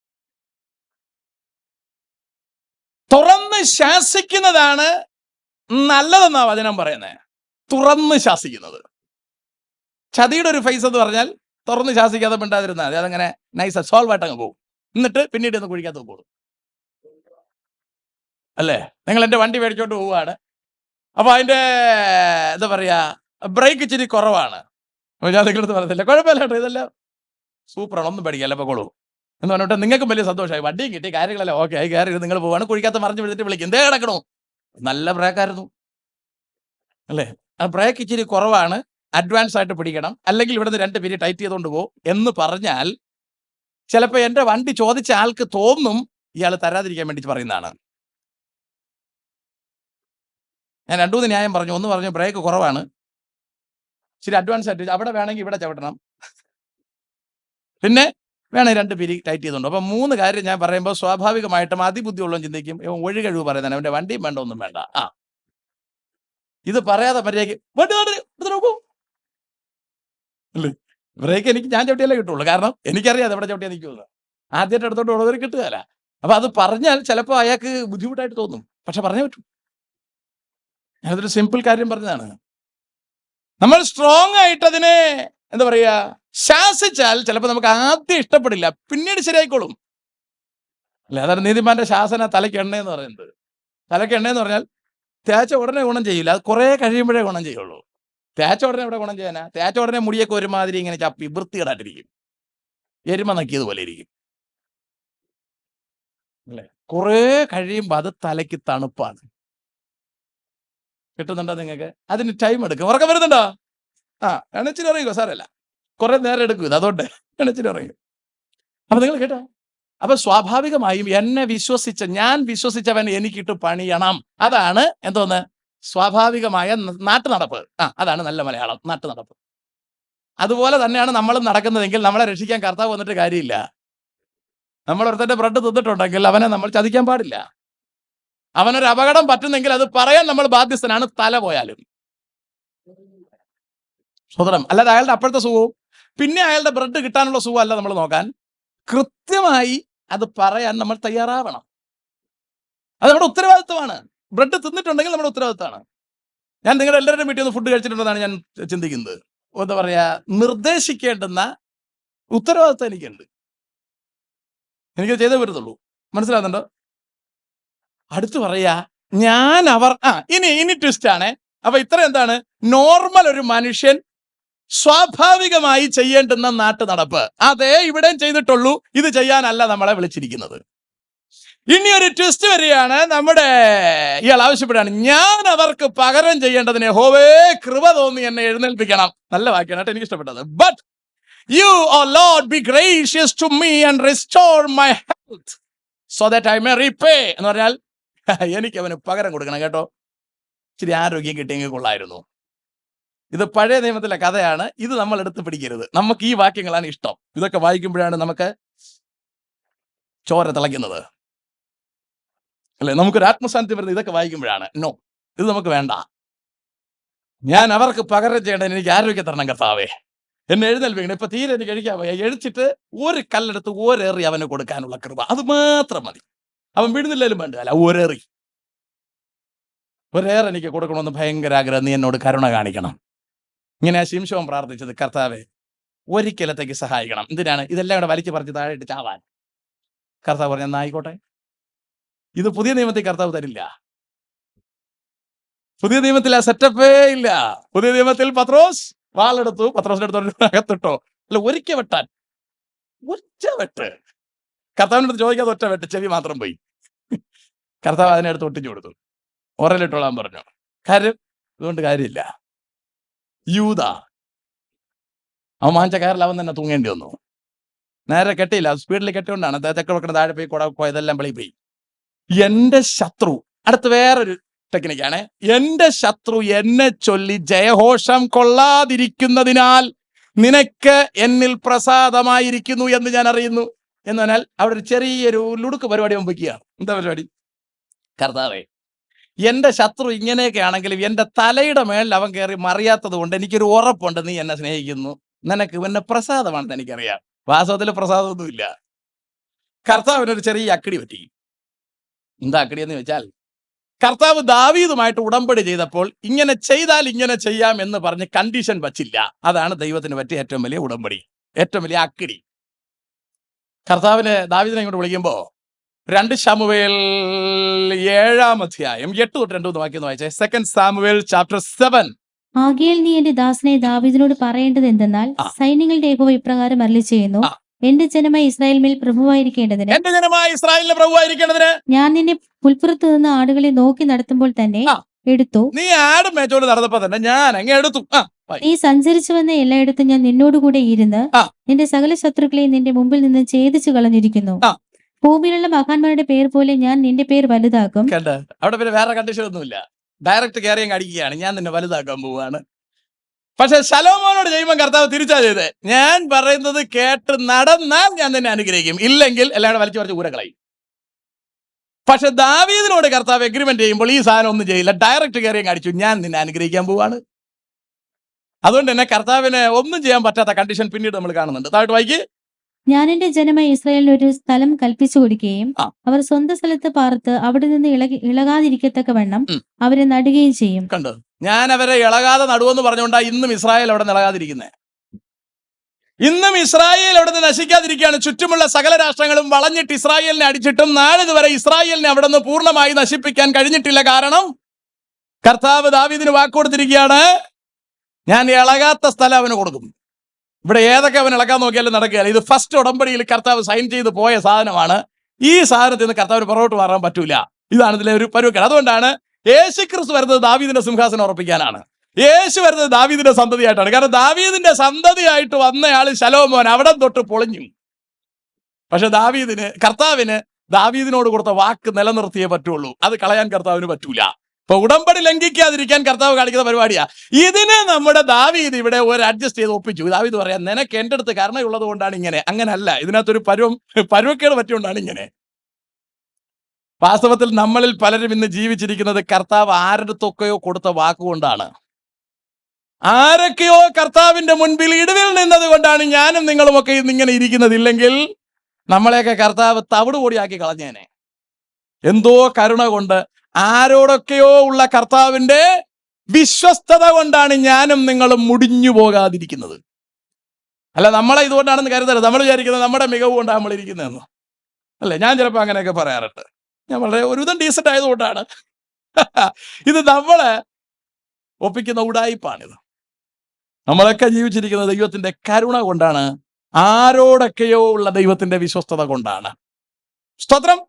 തുറന്ന് ശാസിക്കുന്നതാണ് നല്ലതെന്നാ വചനം പറയുന്നത്. തുറന്ന് ശാസിക്കുന്നത്. ചതിയുടെ ഒരു ഫേസ് എന്ന് പറഞ്ഞാൽ തുറന്ന് ശാസിക്കാതെ മിണ്ടാതിരുന്നാൽ മതി. അതങ്ങനെ നൈസ് സോൾവ് ആയിട്ട് അങ്ങ് പോകും. എന്നിട്ട് പിന്നീട് ഒന്ന് കുഴിക്കാത്ത പോകും. അല്ലേ? നിങ്ങൾ എൻ്റെ വണ്ടി മേടിച്ചോണ്ട് പോവുകയാണ്. അപ്പൊ അതിന്റെ എന്താ പറയാ, ബ്രേക്ക് ഇച്ചിരി കുറവാണ്. അപ്പൊ ഞാൻ നിങ്ങളടുത്ത് പറഞ്ഞില്ല, കുഴപ്പമില്ല കേട്ടോ, ഇതെല്ലാം സൂപ്പറാണ്, ഒന്നും പേടിക്കല്ല, പൊക്കോളൂ എന്ന് പറഞ്ഞിട്ട് നിങ്ങൾക്കും വലിയ സന്തോഷമായി. വണ്ടിയും കിട്ടി, കാര്യങ്ങളെല്ലാം ഓക്കെ ആയി, കയറി നിങ്ങൾ പോവാണ്. കുഴിക്കാത്ത മറിഞ്ഞ് വിളിച്ചിട്ട് വിളിക്കും, എന്തേ കിടക്കണോ? നല്ല ബ്രേക്കായിരുന്നു അല്ലേ? ആ ബ്രേക്ക് ഇച്ചിരി കുറവാണ്, അഡ്വാൻസ് ആയിട്ട് പിടിക്കണം, അല്ലെങ്കിൽ ഇവിടുന്ന് 2 പേര് ടൈറ്റ് ചെയ്തുകൊണ്ട് പോകും എന്ന് പറഞ്ഞാൽ ചിലപ്പോൾ എൻ്റെ വണ്ടി ചോദിച്ച ആൾക്ക് തോന്നും ഇയാൾ തരാതിരിക്കാൻ വേണ്ടി പറയുന്നതാണ്. ഞാൻ 2-3 ന്യായം പറഞ്ഞു. ഒന്ന് പറഞ്ഞു ബ്രേക്ക് കുറവാണ്, ഇച്ചിരി അഡ്വാൻസ് ആയിട്ട് അവിടെ വേണമെങ്കിൽ ഇവിടെ ചവിട്ടണം, പിന്നെ വേണമെങ്കിൽ 2 പേര് ടൈറ്റ് ചെയ്തുകൊണ്ട്. അപ്പം 3 കാര്യം ഞാൻ പറയുമ്പോൾ സ്വാഭാവികമായിട്ടും അതിബുദ്ധിയുള്ളവൻ ചിന്തിക്കും, ഒഴികഴിവ് പറയുന്നതാണ്, അവൻ്റെ വണ്ടിയും വേണ്ട, ഒന്നും വേണ്ട. ഇത് പറയാതെ മര്യാദയ്ക്ക് നോക്കൂ അല്ലേ? ബ്രേക്ക് ഞാൻ ചവിട്ടിയാലേ കിട്ടുള്ളൂ, കാരണം എനിക്കറിയാം എവിടെ ചവിട്ടിയാൽ നിൽക്കുമെന്ന്. ആദ്യമായിട്ട് എടുത്തോണ്ട് ഉള്ളവർ കിട്ടുകയല്ല. അപ്പൊ അത് പറഞ്ഞാൽ ചിലപ്പോൾ അയാൾക്ക് ബുദ്ധിമുട്ടായിട്ട് തോന്നും, പക്ഷെ പറഞ്ഞേ പറ്റൂ. ഞാനതൊരു സിമ്പിൾ കാര്യം പറഞ്ഞതാണ്. നമ്മൾ സ്ട്രോങ് ആയിട്ട് അതിനെ എന്താ പറയാ ശാസിച്ചാൽ ചിലപ്പോൾ നമുക്ക് ആദ്യം ഇഷ്ടപ്പെടില്ല, പിന്നീട് ശരിയായിക്കോളും അല്ലെ? അതാണ് നീതിമാന്റെ ശാസന തലയ്ക്ക് എണ്ണയെന്ന് പറയുന്നത്. തലയ്ക്ക് എണ്ണയെന്ന് പറഞ്ഞാൽ തേച്ച ഉടനെ ഗുണം ചെയ്യില്ല, അത് കുറെ കഴിയുമ്പോഴേ ഗുണം ചെയ്യുള്ളൂ. തേച്ച ഉടനെ എവിടെ ഗുണം ചെയ്യാനാ? തേച്ച ഉടനെ മുടിയൊക്കെ ഒരുമാതിരി ഇങ്ങനെ ചപ്പി വൃത്തികേടായിട്ടിരിക്കും, എരുമ നക്കിയതുപോലെ ഇരിക്കും അല്ലെ? കുറെ കഴിയുമ്പോൾ അത് തലയ്ക്ക് തണുപ്പാണ്. കിട്ടുന്നുണ്ടോ നിങ്ങൾക്ക്? അതിന് ടൈം എടുക്കും. ഉറക്കം വരുന്നുണ്ടോ? എണച്ചിട്ട് അറിയുമോ? സാരല്ല, കുറെ നേരം എടുക്കും ഇത്, അതുകൊണ്ട് എണച്ചിട്ട് അറിയും. അപ്പൊ നിങ്ങൾ കേട്ടോ, അപ്പൊ സ്വാഭാവികമായും എന്നെ ഞാൻ വിശ്വസിച്ചവൻ എനിക്കിട്ട് പണിയണം. അതാണ് എന്തോന്ന് സ്വാഭാവികമായ നാട്ടു നടപ്പ്. അതാണ് നല്ല മലയാളം, നാട്ടു നടപ്പ്. അതുപോലെ തന്നെയാണ് നമ്മൾ നടക്കുന്നതെങ്കിൽ നമ്മളെ രക്ഷിക്കാൻ കർത്താവ് വന്നിട്ട് കാര്യമില്ല. നമ്മൾ ഒരുത്തന്റെ ബ്രെഡ് തിന്നിട്ടുണ്ടെങ്കിൽ അവനെ നമ്മൾ ചതിക്കാൻ പാടില്ല. അവനൊരു അപകടം പറ്റുന്നെങ്കിൽ അത് പറയാൻ നമ്മൾ ബാധ്യസ്ഥനാണ്, തല പോയാലും. സ്വതന്ത്രം അല്ലാതെ അയാളുടെ അപ്പോഴത്തെ സുഖവും പിന്നെ അയാളുടെ ബ്രെഡ് കിട്ടാനുള്ള സുഖം അല്ല നമ്മൾ നോക്കാൻ. കൃത്യമായി അത് പറയാൻ നമ്മൾ തയ്യാറാവണം. അത് നമ്മുടെ ഉത്തരവാദിത്വമാണ്. ബ്രെഡ് തിന്നിട്ടുണ്ടെങ്കിൽ നമ്മുടെ ഉത്തരവാദിത്തമാണ്. ഞാൻ നിങ്ങളുടെ എല്ലാവരുടെയും വീട്ടിൽ നിന്ന് ഫുഡ് കഴിച്ചിട്ടുണ്ടെന്നാണ് ഞാൻ ചിന്തിക്കുന്നത്. എന്താ പറയാ, നിർദ്ദേശിക്കേണ്ടുന്ന ഉത്തരവാദിത്വം എനിക്കുണ്ട്. എനിക്ക് ചെയ്തേ വരുന്നുള്ളൂ. മനസ്സിലാകുന്നുണ്ടോ? അടുത്ത് പറയാ, ഞാൻ ഇനി ട്വിസ്റ്റ് ആണ്. അപ്പൊ ഇത്ര എന്താണ് നോർമൽ ഒരു മനുഷ്യൻ സ്വാഭാവികമായി ചെയ്യേണ്ടുന്ന നാട്ടു നടപ്പ്, അതേ ഇവിടെയും ചെയ്തിട്ടുള്ളൂ. ഇത് ചെയ്യാനല്ല നമ്മളെ വിളിച്ചിരിക്കുന്നത്. ഇനി ഒരു ട്വിസ്റ്റ് വരികയാണ്. ഇയാൾ ആവശ്യപ്പെടുകയാണ്, ഞാൻ അവർക്ക് പകരം ചെയ്യേണ്ടതിന് യഹോവേ കൃപ തോന്നി എന്നെ എഴുന്നേൽപ്പിക്കണം. നല്ല വാക്യാണ് കേട്ടോ, എനിക്ക് ഇഷ്ടപ്പെട്ടത്. But you O Lord be gracious to me and restore my health so that I may repay എന്ന് പറഞ്ഞാൽ എനിക്ക് അവന് പകരം കൊടുക്കണം കേട്ടോ. ഇച്ചിരി ആരോഗ്യം കിട്ടിയെങ്കിൽ കൊള്ളായിരുന്നു. ഇത് പഴയ നിയമത്തിലെ കഥയാണ്. ഇത് നമ്മൾ എടുത്ത് പിടിക്കരുത്. നമുക്ക് ഈ വാക്യങ്ങളാണ് ഇഷ്ടം. ഇതൊക്കെ വായിക്കുമ്പോഴാണ് നമുക്ക് ചോര തിളയ്ക്കുന്നത് അല്ലെ? നമുക്കൊരു ആത്മശാന്തി വരുന്നത് ഇതൊക്കെ വായിക്കുമ്പോഴാണ്. നോ, ഇത് നമുക്ക് വേണ്ട. ഞാൻ അവർക്ക് പകരം ചെയ്യേണ്ടത് എനിക്ക് ആരോഗ്യം തരണം കർത്താവേ, എന്നെ എഴുന്നേൽപ്പിക്കണം. ഇപ്പൊ തീരെ എനിക്ക് കഴിക്കാൻ പോയ എഴിച്ചിട്ട് ഒരു കല്ലെടുത്ത് ഒരേറി അവന് കൊടുക്കാനുള്ള കൃപ, അത് മാത്രം മതി. അവൻ വിടുന്നില്ലേലും വേണ്ട, അല്ല ഒരേറെ എനിക്ക് കൊടുക്കണമെന്ന് ഭയങ്കര ആഗ്രഹം. നീ എന്നോട് കരുണ കാണിക്കണം. ഇങ്ങനെ ശിംശോൻ പ്രാർത്ഥിച്ചത്, കർത്താവെ ഒരിക്കലത്തേക്ക് സഹായിക്കണം. എന്തിനാണ്? ഇതെല്ലാം കൂടെ വലിച്ചു പറിച്ച് താഴെ ഇട്ട് ചാവാൻ. കർത്താവ് പറഞ്ഞ എന്നാ ആയിക്കോട്ടെ. ഇത് പുതിയ നിയമത്തിൽ കർത്താവ് തരില്ല. പുതിയ നിയമത്തിൽ ആ സെറ്റപ്പേ ഇല്ല. പുതിയ നിയമത്തിൽ പത്രോസ് വാളെടുത്തു, പത്രോസിന്റെ അടുത്ത് അകത്തിട്ടോ. അല്ല, ഒരിക്കൽ വെട്ടാൻ ഒറ്റ വെട്ട്. കർത്താവിൻ്റെ അടുത്ത് ചോദിക്കാതെ ഒറ്റ വെട്ട്, ചെവി മാത്രം പോയി. കർത്താവ് അതിനടുത്ത് ഒട്ടിച്ചു കൊടുത്തു, ഉറലിട്ടോളാൻ പറഞ്ഞു. കാര്യം ഇതുകൊണ്ട് കാര്യമില്ല. യൂദ അവൻ വാങ്ങിച്ച കയറിൽ അവൻ തന്നെ തൂങ്ങേണ്ടി വന്നു. നേരെ കെട്ടിയില്ല, സ്പീഡിൽ കെട്ടിക്കൊണ്ടാണ് തെക്ക് വെക്കണ താഴെ പോയി കുട പോയതെല്ലാം വെളി പോയി. എന്റെ ശത്രു, അടുത്ത് വേറൊരു ടെക്നിക്കാണ്, എന്റെ ശത്രു എന്നെ ചൊല്ലി ജയഘോഷം കൊള്ളാതിരിക്കുന്നതിനാൽ നിനക്ക് എന്നിൽ പ്രസാദമായിരിക്കുന്നു എന്ന് ഞാൻ അറിയുന്നു. എന്ന് പറഞ്ഞാൽ അവിടെ ഒരു ചെറിയൊരു ലുടുക്ക് പരിപാടി വയ്ക്കുകയാണ്. എന്താ പരിപാടി? കർത്താവേ, എന്റെ ശത്രു ഇങ്ങനെയൊക്കെ ആണെങ്കിലും എന്റെ തലയുടെ മേളിൽ അവൻ കയറി മറിയാത്തത് കൊണ്ട് എനിക്കൊരു ഉറപ്പുണ്ട്, നീ എന്നെ സ്നേഹിക്കുന്നു, നിനക്ക് എന്നെ പ്രസാദമാണെന്ന് എനിക്കറിയാം. വാസ്തവത്തിൽ പ്രസാദമൊന്നുമില്ല. കർത്താവിനൊരു ചെറിയ അക്കിടി പറ്റി. എന്താ അക്കിടി എന്ന് വെച്ചാൽ, കർത്താവ് ദാവീദുമായിട്ട് ഉടമ്പടി ചെയ്തപ്പോൾ ഇങ്ങനെ ചെയ്താൽ ഇങ്ങനെ ചെയ്യാം എന്ന് പറഞ്ഞ് കണ്ടീഷൻ വച്ചില്ല. അതാണ് ദൈവത്തിന് പറ്റിയ ഏറ്റവും വലിയ ഉടമ്പടി, ഏറ്റവും വലിയ അക്കിടി. കർത്താവിന് ദാവീദിനെ ഇങ്ങോട്ട് വിളിക്കുമ്പോ 2 ശമൂവേൽ 7-ാം അധ്യായം 8-2 വാക്യം വായിച്ചേ. 2 സാമുവേൽ ചാപ്റ്റർ 7. ആകയാൽ നീ എന്റെ ദാസനെ ദാവീദിനോട് പറയേണ്ടത് എന്തെന്നാൽ, സൈന്യങ്ങളുടെ യഹോവ ഇപ്രകാരം അരുളിച്ചെയ്യുന്നു, എന്റെ ജനമായ ഇസ്രായേൽ മേൽ പ്രഭുവായിരിക്കേണ്ടതിന്, എന്റെ ജനമായ ഇസ്രായേലിന്റെ പ്രഭുവായിരിക്കേണ്ടതിന് ഞാൻ നിന്നെ പുൽപ്പുറത്ത് നിന്ന് ആടുകളെ നോക്കി നടത്തുമ്പോൾ തന്നെ എടുത്തു. നീ ആട് മേച്ചോട് നടന്നപ്പോ തന്നെ ഞാൻ അങ്ങ് എടുത്തു. നീ സഞ്ചരിച്ചു വന്ന എല്ലായിടത്തും ഞാൻ നിന്നോടുകൂടെ ഇരുന്ന് നിന്റെ സകല ശത്രുക്കളെയും നിന്റെ മുമ്പിൽ നിന്ന് ഛേദിച്ചു കളഞ്ഞിരിക്കുന്നു. ഭൂമിയിലുള്ള മഹാന്മാരുടെ പേർ പോലെ ഞാൻ നിന്റെ പേർ വലുതാക്കും. കണ്ട, അവിടെ പിന്നെ വേറെ കണ്ടീഷൻ ഒന്നുമില്ല. ഡയറക്റ്റ് കയറി അങ്ങ് അടിക്കുകയാണ്, ഞാൻ നിന്നെ വലുതാക്കാൻ പോവാണ്. പക്ഷെ ശലോമോനോട് ചെയ്യുമ്പോൾ കർത്താവ് തിരിച്ചാ ചെയ്തേ, ഞാൻ പറയുന്നത് കേട്ട് നടന്നാൽ ഞാൻ നിന്നെ അനുഗ്രഹിക്കും, ഇല്ലെങ്കിൽ എല്ലാവരും വലിച്ചു പറിച്ച് ഊര കളയും. പക്ഷെ ദാവീദിനോട് കർത്താവ് എഗ്രിമെന്റ് ചെയ്യുമ്പോൾ ഈ സാധനം ഒന്നും ചെയ്യില്ല, ഡയറക്റ്റ് കയറി അങ്ങ് അടിച്ചു, ഞാൻ നിന്നെ അനുഗ്രഹിക്കാൻ പോവാണ്. അതുകൊണ്ട് തന്നെ കർത്താവിന് ഒന്നും ചെയ്യാൻ പറ്റാത്ത കണ്ടീഷൻ പിന്നീട് നമ്മൾ കാണുന്നുണ്ട്. താഴോട്ട് വായിക്ക്. ഞാൻ എന്റെ ജനമായ ഇസ്രായേലിന് ഒരു സ്ഥലം കൽപ്പിച്ചു കൊടുക്കുകയും അവർ സ്വന്തം സ്ഥലത്ത് പാർത്ത് അവിടെ നിന്ന് ഇളകാതിരിക്കത്തക്കവണ്ണം അവരെ നടുകയും ചെയ്യും. കണ്ടോ, ഞാൻ അവരെ ഇളകാതെ നടുവെന്ന് പറഞ്ഞുകൊണ്ടാ ഇന്നും ഇസ്രായേൽ അവിടെ ഇളകാതിരിക്കുന്നത്. ഇന്നും ഇസ്രായേൽ അവിടെ നിന്ന് നശിക്കാതിരിക്കുകയാണ്. ചുറ്റുമുള്ള സകല രാഷ്ട്രങ്ങളും വളഞ്ഞിട്ട് ഇസ്രായേലിനെ അടിച്ചിട്ടും നാളിതുവരെ ഇസ്രായേലിനെ അവിടെ നിന്ന് പൂർണ്ണമായി നശിപ്പിക്കാൻ കഴിഞ്ഞിട്ടില്ല. കാരണം കർത്താവ് ദാവീദിന് വാക്കുകൊടുത്തിരിക്കുകയാണ്, ഞാൻ ഇളകാത്ത സ്ഥലം അവന് കൊടുക്കും. ഇവിടെ ഏതൊക്കെ അവൻ ഇളക്കാൻ നോക്കിയാലും നടക്കുകയല്ല. ഇത് ഫസ്റ്റ് ഉടമ്പടിയിൽ കർത്താവ് സൈൻ ചെയ്ത് പോയ സാധനമാണ്. ഈ സാധനത്തിൽ നിന്ന് കർത്താവിന് പുറകോട്ട് മാറാൻ പറ്റൂല. ഇതാണ് ഇതിലെ ഒരു പരുവക്കേട്. അതുകൊണ്ടാണ് യേശുക്രിസ്തു വരുന്നത് ദാവീദിന്റെ സിംഹാസനം ഉറപ്പിക്കാനാണ്. യേശു വരുന്നത് ദാവീദിന്റെ സന്തതിയായിട്ടാണ്. കാരണം ദാവീദിന്റെ സന്തതിയായിട്ട് വന്നയാള് ശലോമോൻ അവിടെ തൊട്ട് പൊളിഞ്ഞു. പക്ഷെ കർത്താവിന് ദാവീദിനോട് കൊടുത്ത വാക്ക് നിലനിർത്തിയേ പറ്റുള്ളൂ. അത് കളയാൻ കർത്താവിന് പറ്റൂല. ഇപ്പൊ ഉടമ്പടി ലംഘിക്കാതിരിക്കാൻ കർത്താവ് കാണിക്കുന്ന പരിപാടിയാ. ഇതിനെ നമ്മുടെ ദാവീദ് ഇവിടെ ഒരു അഡ്ജസ്റ്റ് ചെയ്ത് ഒപ്പിച്ചു. ദാവീദ് പറയാം, നിനക്ക് എന്റെ അടുത്ത് കരുണയുള്ളത് കൊണ്ടാണ് ഇങ്ങനെ. അങ്ങനല്ല, ഇതിനകത്തൊരു പരുവക്കേട് പറ്റിയോണ്ടാണ് ഇങ്ങനെ. വാസ്തവത്തിൽ നമ്മളിൽ പലരും ഇന്ന് ജീവിച്ചിരിക്കുന്നത് കർത്താവ് ആരടുത്തൊക്കെയോ കൊടുത്ത വാക്കുകൊണ്ടാണ്. ആരൊക്കെയോ കർത്താവിന്റെ മുൻപിൽ ഇടിവിൽ നിന്നത് കൊണ്ടാണ് ഞാനും നിങ്ങളുമൊക്കെ ഇന്നിങ്ങനെ ഇരിക്കുന്നത്. ഇല്ലെങ്കിൽ നമ്മളെയൊക്കെ കർത്താവ് തവിട് പൊടിയാക്കി കളഞ്ഞേനെ. എന്തോ കരുണ കൊണ്ട് ആരോടൊക്കെയോ ഉള്ള കർത്താവിന്റെ വിശ്വസ്തത കൊണ്ടാണ് ഞാനും നിങ്ങളും മുടിഞ്ഞു പോകാതിരിക്കുന്നത്. അല്ല, നമ്മളെ ഇതുകൊണ്ടാണെന്ന് കരുതരുത്. നമ്മൾ വിചാരിക്കുന്നത് നമ്മുടെ മികവ് കൊണ്ടാണ് നമ്മൾ ഇരിക്കുന്നതെന്ന്. അല്ലേ? ഞാൻ ചിലപ്പോൾ അങ്ങനെയൊക്കെ പറയാറുണ്ട്. ഞാൻ വളരെ ഒരുവിധം ഡീസന്റ് ആയതുകൊണ്ടാണ്. ഇത് നമ്മളെ ഒപ്പിക്കുന്ന ഉടായിപ്പാണിത്. നമ്മളൊക്കെ ജീവിച്ചിരിക്കുന്നത് ദൈവത്തിന്റെ കരുണ കൊണ്ടാണ്, ആരോടൊക്കെയോ ഉള്ള ദൈവത്തിന്റെ വിശ്വസ്തത കൊണ്ടാണ്. സ്തോത്രം.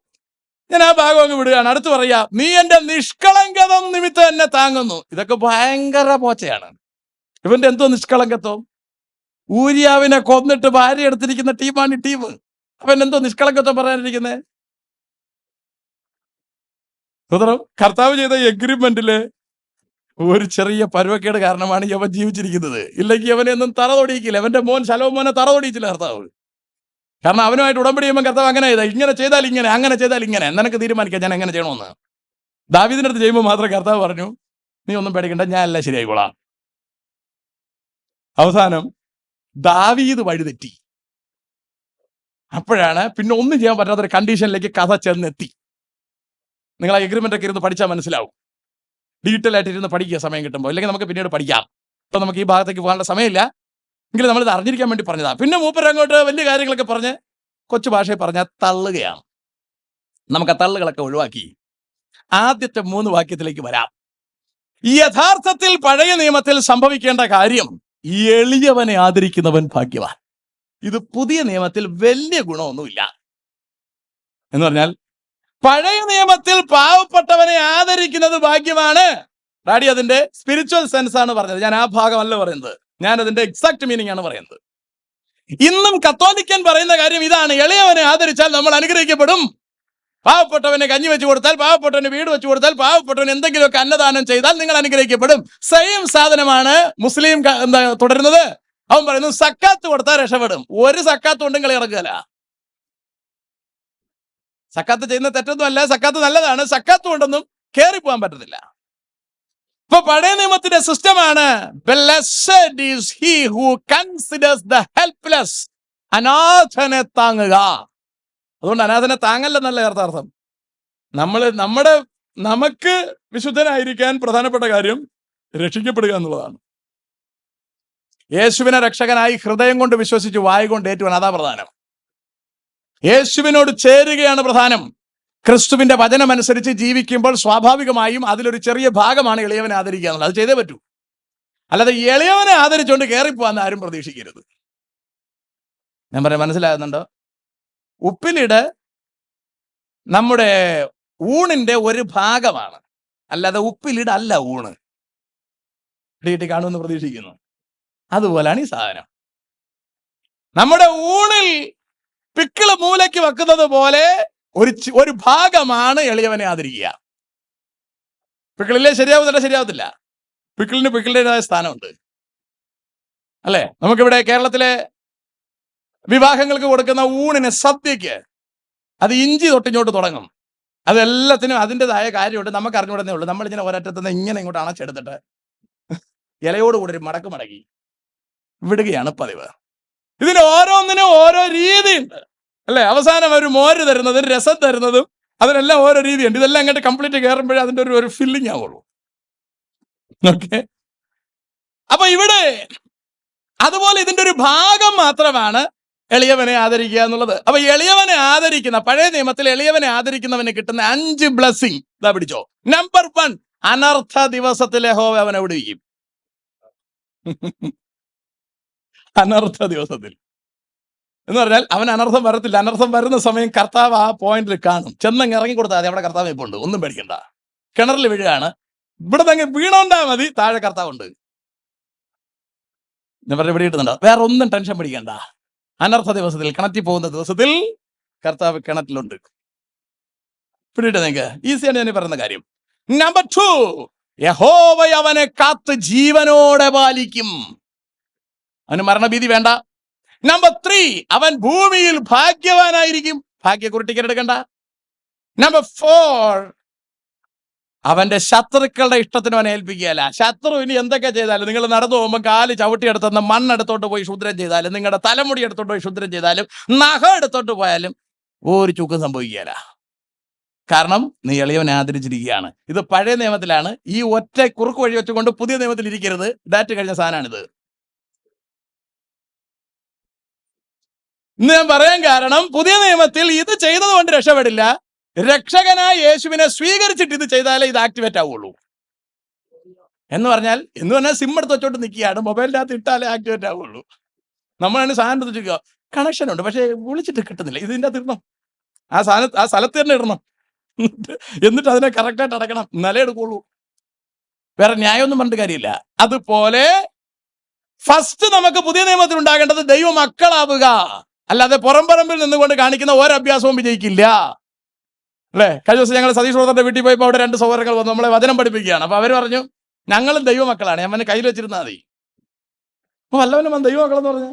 ഞാൻ ആ ഭാഗം അങ്ങ് വിടുകയാണ്. അടുത്ത് പറയാ, നീ എന്റെ നിഷ്കളങ്കതം നിമിത്തം എന്നെ താങ്ങുന്നു. ഇതൊക്കെ ഭയങ്കര പോച്ചയാണ്. ഇവന്റെ എന്തോ നിഷ്കളങ്കത്വം? ഊരിയാവിനെ കൊന്നിട്ട് ഭാര്യ എടുത്തിരിക്കുന്ന ടീമാണ് ഈ ടീം. അവൻ എന്തോ നിഷ്കളങ്കത്വം പറയാനിരിക്കുന്നത്? കർത്താവ് ചെയ്ത എഗ്രിമെന്റില് ഒരു ചെറിയ പരുവക്കേട് കാരണമാണ് യവൻ ജീവിച്ചിരിക്കുന്നത്. ഇല്ലെങ്കിൽ അവനെയൊന്നും തറ തൊടിയിക്കില്ല. അവന്റെ മോൻ ശലോമോനെ തറ തൊടിയിച്ചില്ല കർത്താവ്. കാരണം അവനുമായിട്ട് ഉടമ്പടി ചെയ്യുമ്പോൾ കർത്താവ് അങ്ങനെ ചെയ്താൽ, ഇങ്ങനെ ചെയ്താൽ ഇങ്ങനെ, അങ്ങനെ ചെയ്താൽ ഇങ്ങനെ, നിനക്ക് തീരുമാനിക്കാം ഞാൻ എങ്ങനെ ചെയ്യണമെന്ന്. ദാവീദിന്റെ അടുത്ത് ചെയ്യുമ്പോൾ മാത്രം കർത്താവ് പറഞ്ഞു, നീ ഒന്നും പേടിക്കണ്ട, ഞാൻ എല്ലാം ശരിയായിക്കോളാം. അവസാനം ദാവീദ് വഴിതെറ്റി. അപ്പോഴാണ് പിന്നെ ഒന്നും ചെയ്യാൻ പറ്റാത്തൊരു കണ്ടീഷനിലേക്ക് കഥ ചെന്നെത്തി. നിങ്ങൾ ആ എഗ്രിമെന്റ് ഒക്കെ ഇരുന്ന് പഠിച്ചാൽ മനസ്സിലാവും. ഡീറ്റെയിൽ ആയിട്ട് ഇരുന്ന് പഠിക്കുക സമയം കിട്ടുമ്പോൾ. ഇല്ലെങ്കിൽ നമുക്ക് പിന്നീട് പഠിക്കാം. ഇപ്പൊ നമുക്ക് ഈ ഭാഗത്തേക്ക് പോകാനുള്ള സമയമില്ല, എങ്കിലും നമ്മളിത് അറിഞ്ഞിരിക്കാൻ വേണ്ടി പറഞ്ഞതാ. പിന്നെ മൂപ്പരങ്ങോട്ട് വലിയ കാര്യങ്ങളൊക്കെ പറഞ്ഞ് കൊച്ചു ഭാഷയിൽ പറഞ്ഞാൽ തള്ളുകയാണ്. നമുക്ക് ആ തള്ളുകളൊക്കെ ഒഴിവാക്കി ആദ്യത്തെ 3 വാക്യത്തിലേക്ക് വരാം. യഥാർത്ഥത്തിൽ പഴയ നിയമത്തിൽ സംഭവിക്കേണ്ട കാര്യം, എളിയവനെ ആദരിക്കുന്നവൻ ഭാഗ്യവാൻ. ഇത് പുതിയ നിയമത്തിൽ വലിയ ഗുണമൊന്നുമില്ല. എന്ന് പറഞ്ഞാൽ പഴയ നിയമത്തിൽ പാവപ്പെട്ടവനെ ആദരിക്കുന്നത് ഭാഗ്യമാണ്. ഡാഡി അതിന്റെ സ്പിരിച്വൽ സെൻസ് ആണ് പറഞ്ഞത്, ഞാൻ ആ ഭാഗമല്ല പറയുന്നത്. ഞാൻ അതിന്റെ എക്സാക്ട് മീനിങ് ആണ് പറയുന്നത്. ഇന്നും കത്തോലിക്കൻ പറയുന്ന കാര്യം ഇതാണ്, എളിയവനെ ആദരിച്ചാൽ നമ്മൾ അനുഗ്രഹിക്കപ്പെടും. പാവപ്പെട്ടവനെ കഞ്ഞി വെച്ച് കൊടുത്താൽ, പാവപ്പെട്ടവന് വീട് വെച്ച് കൊടുത്താൽ, പാവപ്പെട്ടവന് എന്തെങ്കിലുമൊക്കെ അന്നദാനം ചെയ്താൽ നിങ്ങൾ അനുഗ്രഹിക്കപ്പെടും. സെയിം സാധനമാണ് മുസ്ലിം തുടരുന്നത്. അവൻ പറയുന്നു സക്കാത്ത് കൊടുത്താൽ രക്ഷപ്പെടും. ഒരു സക്കാത്ത് കൊണ്ടും കളി ഇറക്കുകയല്ല. സക്കാത്ത് ചെയ്യുന്ന തെറ്റൊന്നും അല്ല, സക്കാത്ത് നല്ലതാണ്. സക്കാത്ത് കൊണ്ടൊന്നും കയറി പോകാൻ പറ്റത്തില്ല. ഇപ്പൊ പഴയ നിയമത്തിന്റെ സിസ്റ്റമാണ് blessed is he who considers the helpless. അനാഥനെ താങ്ങുക. അതുകൊണ്ട് അനാഥനെ താങ്ങല്ലെന്നല്ല യഥാർത്ഥം. നമുക്ക് വിശുദ്ധനായിരിക്കാൻ പ്രധാനപ്പെട്ട കാര്യം രക്ഷിക്കപ്പെടുക എന്നുള്ളതാണ്. യേശുവിനെ രക്ഷകനായി ഹൃദയം കൊണ്ട് വിശ്വസിച്ച് വായ കൊണ്ട് ഏറ്റുവാൻ, അതാ പ്രധാനം. യേശുവിനോട് ചേരുകയാണ് പ്രധാനം. ക്രിസ്തുവിന്റെ വചനമനുസരിച്ച് ജീവിക്കുമ്പോൾ സ്വാഭാവികമായും അതിലൊരു ചെറിയ ഭാഗമാണ് എളിയവനെ ആദരിക്കുക എന്നുള്ളത്. അത് ചെയ്തേ പറ്റൂ. അല്ലാതെ എളിയവനെ ആദരിച്ചുകൊണ്ട് കയറിപ്പോവാന്ന് ആരും പ്രതീക്ഷിക്കരുത്. ഞാൻ പറയാൻ മനസ്സിലാകുന്നുണ്ടോ? ഉപ്പിലിട് നമ്മുടെ ഊണിന്റെ ഒരു ഭാഗമാണ്, അല്ലാതെ ഉപ്പിലിടല്ല ഊണ്. കിട്ടി കാണുമെന്ന് പ്രതീക്ഷിക്കുന്നു. അതുപോലാണ് ഈ സാധനം. നമ്മുടെ ഊണിൽ പിക്കിള് മൂലയ്ക്ക് വെക്കുന്നത് പോലെ ഒരു ഭാഗമാണ് എളിയവനെ ആദരിക്കുക. പിക്കിളില്ലേ ശരിയാവത്തില്ല. പിക്കിളിന് പിക്കിളിൻ്റെതായ സ്ഥാനമുണ്ട്, അല്ലേ? നമുക്കിവിടെ കേരളത്തിലെ വിവാഹങ്ങൾക്ക് കൊടുക്കുന്ന ഊണിന്, സദ്യക്ക്, അത് ഇഞ്ചി തൊട്ടിങ്ങോട്ട് തുടങ്ങും. അതെല്ലാത്തിനും അതിൻ്റെതായ കാര്യമുണ്ട്. നമുക്ക് അറിഞ്ഞുകൂടുന്നേ ഉള്ളൂ. നമ്മളിങ്ങനെ ഒരറ്റത്തുനിന്ന് ഇങ്ങനെ ഇങ്ങോട്ട് അണച്ചെടുത്തിട്ട് ഇലയോടുകൂടി ഒരു മടക്കി വിടുകയാണ് പതിവ്. ഇതിന് ഓരോന്നിനും ഓരോ രീതിയുണ്ട്, അല്ലേ? അവസാനം ഒരു മോര് തരുന്നതും രസം തരുന്നതും അതിനെല്ലാം ഓരോ രീതിയുണ്ട്. ഇതെല്ലാം അങ്ങോട്ട് കംപ്ലീറ്റ് കയറുമ്പോഴേ അതിൻ്റെ ഒരു ഫില്ലിങ് ആവുള്ളൂ. ഓക്കെ. അപ്പൊ ഇവിടെ അതുപോലെ ഇതിന്റെ ഒരു ഭാഗം മാത്രമാണ് എളിയവനെ ആദരിക്കുക എന്നുള്ളത്. അപ്പൊ എളിയവനെ ആദരിക്കുന്ന, പഴയ നിയമത്തിൽ എളിയവനെ ആദരിക്കുന്നവന് കിട്ടുന്ന 5 ബ്ലെസ്സിങ് ഇതാ പിടിച്ചോ. നമ്പർ 1, അനർത്ഥ ദിവസത്തിൽ യഹോവ അവനെ വിടുവിക്കും. അനർത്ഥ ദിവസത്തിൽ എന്ന് പറഞ്ഞാൽ അവൻ അനർത്ഥം വരത്തില്ല. അനർത്ഥം വരുന്ന സമയം കർത്താവ് ആ പോയിന്റിൽ കാണും. ചെന്നങ്ങ് ഇറങ്ങി കൊടുത്താൽ മതി, അവിടെ കർത്താവ് ഇപ്പോൾ ഉണ്ട്, ഒന്നും പേടിക്കണ്ട. കിണറിൽ വീഴുകയാണ്, ഇവിടെ തന്നെ വീണോണ്ടാ മതി, താഴെ കർത്താവ് ഉണ്ട്. ഞാൻ പറഞ്ഞ ഇവിടെ കിട്ടുന്നുണ്ടോ? വേറെ ഒന്നും ടെൻഷൻ പിടിക്കണ്ട. അനർത്ഥ ദിവസത്തിൽ, കിണറ്റിൽ പോകുന്ന ദിവസത്തിൽ കർത്താവ് കിണറ്റിലുണ്ട്. പിടിയിട്ട് നിങ്ങൾക്ക് ഈസിയാണ് ഞാൻ പറയുന്ന കാര്യം. നമ്പർ 2, യഹോവ അവനെ കാത്ത് ജീവനോടെ പാലിക്കും. അവന് മരണഭീതി വേണ്ട. നമ്പർ 3, അവൻ ഭൂമിയിൽ ഭാഗ്യവാനായിരിക്കും. ഭാഗ്യക്കുറി എടുക്കണ്ട. നമ്പർ 4, അവന്റെ ശത്രുക്കളുടെ ഇഷ്ടത്തിന് അവനെ ഏൽപ്പിക്കുകയല്ല. ശത്രു ഇനി എന്തൊക്കെ ചെയ്താലും, നിങ്ങൾ നടന്നു പോകുമ്പോൾ കാല് ചവിട്ടിയെടുത്തുന്ന മണ്ണെടുത്തോട്ട് പോയി ശുദ്രം ചെയ്താലും, നിങ്ങളുടെ തലമുടി എടുത്തോട്ട് പോയി ശുദ്രം ചെയ്താലും, നഖം എടുത്തോട്ട് പോയാലും ഒരു ചുക്കും സംഭവിക്കുകയല്ല. കാരണം നീ എളിയവനെ ആദരിച്ചിരിക്കുകയാണ്. ഇത് പഴയ നിയമത്തിലാണ്. ഈ ഒറ്റ കുറുക്ക് വഴി വെച്ചുകൊണ്ട് പുതിയ നിയമത്തിൽ ഇരിക്കരുത്. ഡാറ്റ് കഴിഞ്ഞ സാധനമാണിത്. ഇന്ന് ഞാൻ പറയാൻ കാരണം, പുതിയ നിയമത്തിൽ ഇത് ചെയ്തത് കൊണ്ട് രക്ഷപ്പെടില്ല. രക്ഷകനായ യേശുവിനെ സ്വീകരിച്ചിട്ട് ഇത് ചെയ്താലേ ഇത് ആക്ടിവേറ്റ് ആവുള്ളൂ. എന്ന് പറഞ്ഞാൽ സിം എടുത്ത് വെച്ചോട്ട് നിൽക്കുകയാണ്, മൊബൈലിൻ്റെ അകത്ത് ഇട്ടാലേ ആക്ടിവേറ്റ് ആവുള്ളൂ. നമ്മളാണ് സാധനം എടുത്ത് വെക്കുക, കണക്ഷൻ ഉണ്ട്, പക്ഷെ വിളിച്ചിട്ട് കിട്ടുന്നില്ല. ഇതിൻ്റെ അകത്ത് ഇടണം, ആ സ്ഥലത്ത് തന്നെ ഇടണം, എന്നിട്ട് അതിനെ കറക്റ്റായിട്ട് അടക്കണം, എന്നാലേ എടുക്കുള്ളൂ. വേറെ ന്യായമൊന്നും പറഞ്ഞിട്ട് കാര്യമില്ല. അതുപോലെ ഫസ്റ്റ് നമുക്ക് പുതിയ നിയമത്തിൽ ഉണ്ടാകേണ്ടത് ദൈവ മക്കളാവുക, അല്ലാതെ പുറംപറമ്പിൽ നിന്നുകൊണ്ട് കാണിക്കുന്ന ഒരഭ്യാസവും വിജയിക്കില്ല, അല്ലേ? കഴിഞ്ഞ ദിവസം ഞങ്ങൾ സതീഷ് ബ്രദറിന്റെ വീട്ടിൽ പോയപ്പോൾ അവിടെ 2 സഹോദരങ്ങൾ വന്ന് നമ്മളെ വചനം പഠിപ്പിക്കുകയാണ്. അപ്പൊ അവർ പറഞ്ഞു, ഞങ്ങളും ദൈവമക്കളാണ്. അവനെ കയ്യിൽ വെച്ചിരുന്നാൽ മതി. അപ്പൊ വല്ലവനും ദൈവമക്കളെന്ന് പറഞ്ഞ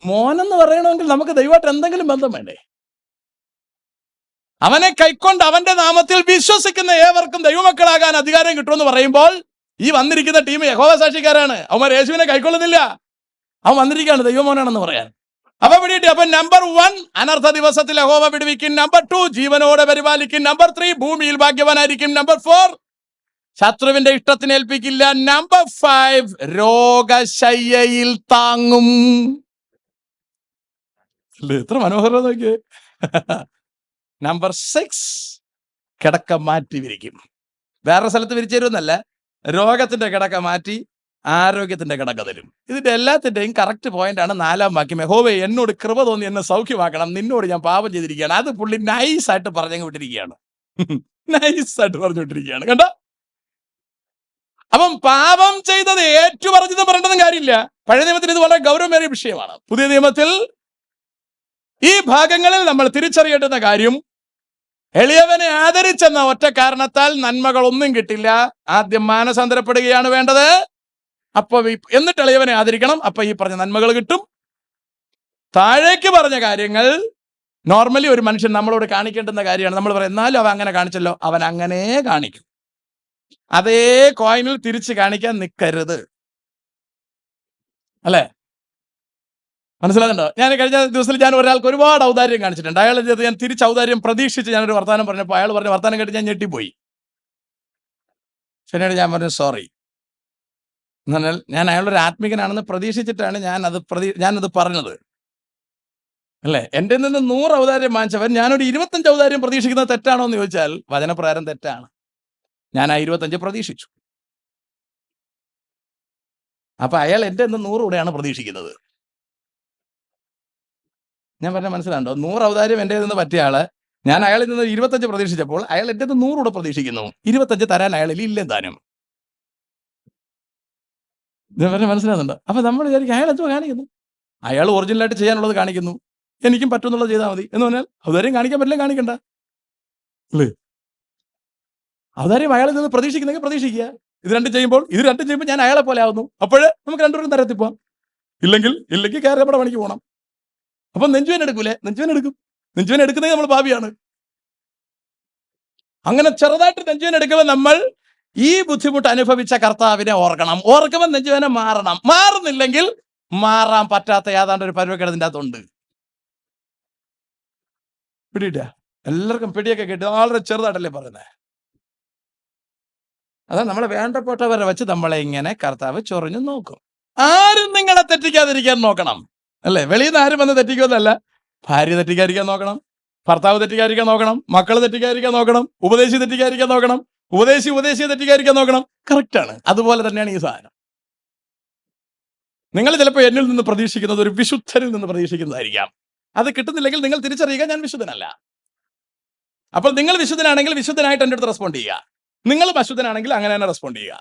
മോനെന്ന് പറയണമെങ്കിൽ നമുക്ക് ദൈവമായിട്ട് എന്തെങ്കിലും ബന്ധം വേണ്ടേ? അവനെ കൈക്കൊണ്ട് അവന്റെ നാമത്തിൽ വിശ്വസിക്കുന്ന ഏവർക്കും ദൈവമക്കളാകാൻ അധികാരം കിട്ടുമെന്ന് പറയുമ്പോൾ ഈ വന്നിരിക്കുന്ന ടീം യഹോവ സാക്ഷിക്കാരാണ്. അവന്മാർ യേശുവിനെ കൈക്കൊള്ളുന്നില്ല. അവൻ വന്നിരിക്കുകയാണ് ദൈവമോനാണെന്ന് പറയാൻ. അപ്പൊ പിടിയിട്ട്, അപ്പൊ നമ്പർ 1, അനർത്ഥ ദിവസത്തിൽ യഹോവ വിടുവിക്കും. നമ്പർ 2, ജീവനോടെ പരിപാലിക്കും. നമ്പർ 3, ഭൂമിയിൽ ഭാഗ്യവാനായിരിക്കും. നമ്പർ 4, ശത്രുവിന്റെ ഇഷ്ടത്തിന് ഏൽപ്പിക്കില്ല. നമ്പർ 5, രോഗശയ്യയിൽ താങ്ങും. എത്ര മനോഹരം നോക്കിയേ. നമ്പർ 6, കിടക്ക മാറ്റി വിരിക്കും. വേറെ സ്ഥലത്ത് വിരിച്ചു തരുമെന്നല്ല, രോഗത്തിന്റെ കിടക്ക മാറ്റി ആരോഗ്യത്തിന്റെ കിടക്ക തരും. ഇതിന്റെ എല്ലാത്തിന്റെയും കറക്റ്റ് പോയിന്റ് ആണ് 4-ാം വാക്യം. യഹോവേ, എന്നോട് കൃപ തോന്നി എന്നെ സൗഖ്യമാക്കണം, നിന്നോട് ഞാൻ പാപം ചെയ്തിരിക്കുകയാണ്. അത് പുള്ളി നൈസായിട്ട് പറഞ്ഞു വിട്ടിരിക്കുകയാണ്. നൈസായിട്ട് പറഞ്ഞു വിട്ടിരിക്കുകയാണ്, കണ്ടോ? അപ്പം പാപം ചെയ്തത് ഏറ്റു പറഞ്ഞത് പറയേണ്ടതും കാര്യമില്ല. പഴയ നിയമത്തിൽ ഇത് വളരെ ഗൗരവമേറിയ വിഷയമാണ്. പുതിയ നിയമത്തിൽ ഈ ഭാഗങ്ങളിൽ നമ്മൾ തിരിച്ചറിയേണ്ടുന്ന കാര്യം, എളിയവനെ ആദരിച്ചെന്ന ഒറ്റ കാരണത്താൽ നന്മകളൊന്നും കിട്ടില്ല. ആദ്യം മാനസാന്തരപ്പെടുകയാണ് വേണ്ടത്. അപ്പൊ എന്നിട്ട് എളിയവനെ ആദരിക്കണം. അപ്പൊ ഈ പറഞ്ഞ നന്മകൾ കിട്ടും. താഴേക്ക് പറഞ്ഞ കാര്യങ്ങൾ നോർമലി ഒരു മനുഷ്യൻ നമ്മളോട് കാണിക്കേണ്ടുന്ന കാര്യമാണ്. നമ്മൾ പറയും എന്നാലും അവൻ അങ്ങനെ കാണിച്ചല്ലോ, അവൻ അങ്ങനെ കാണിക്കും. അതേ കോയിനിൽ തിരിച്ച് കാണിക്കാൻ നിൽക്കരുത്, അല്ലേ? മനസ്സിലാകുന്നുണ്ടോ? ഞാൻ കഴിഞ്ഞ ദിവസത്തിൽ ഞാൻ ഒരാൾക്ക് ഒരുപാട് ഔദാര്യം കാണിച്ചിട്ടുണ്ട്. അയാൾ ഞാൻ തിരിച്ച് ഔദാര്യം പ്രതീക്ഷിച്ച് ഞാനൊരു വർത്താനം പറഞ്ഞപ്പോൾ അയാൾ പറഞ്ഞ വർത്താനം കേട്ട് ഞാൻ ഞെട്ടിപ്പോയി. പിന്നീട് ഞാൻ പറഞ്ഞു സോറി. എന്നാൽ ഞാൻ അയാളൊരു ആത്മികനാണെന്ന് പ്രതീക്ഷിച്ചിട്ടാണ് ഞാനത് പറഞ്ഞത്, അല്ലേ? എൻ്റെ നിന്ന് 100 ഔദാര്യം വാങ്ങിച്ചവൻ ഞാനൊരു 25 ഔദാര്യം പ്രതീക്ഷിക്കുന്നത് തെറ്റാണോ എന്ന് ചോദിച്ചാൽ വചനപ്രകാരം തെറ്റാണ്. ഞാൻ ആ 25 പ്രതീക്ഷിച്ചു. അപ്പൊ അയാൾ എൻ്റെ നിന്ന് 100 കൂടെയാണ് പ്രതീക്ഷിക്കുന്നത്. ഞാൻ പറഞ്ഞ മനസ്സിലാണ്ടോ? 100 ഔദാര്യം എൻ്റെ നിന്ന് പറ്റിയ ആള് ഞാൻ അയാളിൽ നിന്ന് 25 പ്രതീക്ഷിച്ചപ്പോൾ അയാൾ എൻ്റെ നിന്ന് 100 കൂടെ പ്രതീക്ഷിക്കുന്നു. 25 തരാൻ അയാളിൽ ഇല്ലെന്താനും. ഞാൻ പറഞ്ഞ മനസ്സിലാകുന്നുണ്ടോ? അപ്പൊ നമ്മൾ വിചാരിക്കും അയാൾ എന്തോ കാണിക്കുന്നു, അയാൾ ഒറിജിനലായിട്ട് ചെയ്യാനുള്ളത് കാണിക്കുന്നു, എനിക്കും പറ്റുന്നുള്ളത് ചെയ്താൽ മതി എന്ന് പറഞ്ഞാൽ ഔദാര്യം കാണിക്കാൻ പറ്റില്ല, കാണിക്കണ്ട, അല്ലേ? ഔദാര്യം അയാളിൽ നിന്ന് പ്രതീക്ഷിക്കുന്നെങ്കിൽ പ്രതീക്ഷിക്കുക. ഇത് രണ്ടും ചെയ്യുമ്പോൾ ഞാൻ അയാളെ പോലെ ആവുന്നു. അപ്പോഴേ നമുക്ക് രണ്ടുപേരും തരത്തിൽ പോവാം. ഇല്ലെങ്കിൽ കയറപ്പട പണിക്ക് പോകണം. അപ്പൊ നെഞ്ചുവേൻ എടുക്കൂലേ? നെഞ്ചുവേൻ എടുക്കുന്നത് നമ്മൾ ഭാവിയാണ്. അങ്ങനെ ചെറുതായിട്ട് നെഞ്ചുവേൻ എടുക്കുമ്പോൾ നമ്മൾ ഈ ബുദ്ധിമുട്ട് അനുഭവിച്ച കർത്താവിനെ ഓർക്കുമ്പോൾ നെഞ്ചുവേനെ മാറുന്നില്ലെങ്കിൽ മാറാൻ പറ്റാത്ത ഏതാണ്ട് ഒരു പരുവക്കേട് അതിൻ്റെ അകത്തുണ്ട്. പിടിയിട്ട എല്ലാവർക്കും പിടിയൊക്കെ കിട്ടി വളരെ ചെറുതായിട്ടല്ലേ പറയുന്നത്. അതാ നമ്മളെ വേണ്ടപ്പെട്ടവരെ വെച്ച് നമ്മളെ ഇങ്ങനെ കർത്താവ് ചൊറിഞ്ഞു നോക്കും. ആരും നിങ്ങളെ തെറ്റിക്കാതിരിക്കാൻ നോക്കണം, അല്ലേ? വെളിയിൽ നിന്ന് ആരും വന്ന് തെറ്റിക്കുമെന്നല്ല. ഭാര്യ തെറ്റിക്കാതിരിക്കാൻ നോക്കണം, ഭർത്താവ് തെറ്റിക്കാതിരിക്കാൻ നോക്കണം, മക്കൾ തെറ്റിക്കാതിരിക്കാൻ നോക്കണം, ഉപദേശി തെറ്റിക്കാതിരിക്കാൻ നോക്കണം, ഉപദേശിയെ തെറ്റിക്കാതിരിക്കാൻ നോക്കണം. കറക്റ്റാണ്. അതുപോലെ തന്നെയാണ് ഈ സാധനം. നിങ്ങൾ ചിലപ്പോൾ എന്നിൽ നിന്ന് പ്രതീക്ഷിക്കുന്നത് ഒരു വിശുദ്ധനിൽ നിന്ന് പ്രതീക്ഷിക്കുന്നതായിരിക്കാം. അത് കിട്ടുന്നില്ലെങ്കിൽ നിങ്ങൾ തിരിച്ചറിയുക ഞാൻ വിശുദ്ധനല്ല. അപ്പോൾ നിങ്ങൾ വിശുദ്ധനാണെങ്കിൽ വിശുദ്ധനായിട്ട് എൻ്റെ അടുത്ത് റെസ്പോണ്ട് ചെയ്യുക. നിങ്ങൾ അശുദ്ധനാണെങ്കിൽ അങ്ങനെ തന്നെ റെസ്പോണ്ട് ചെയ്യുക,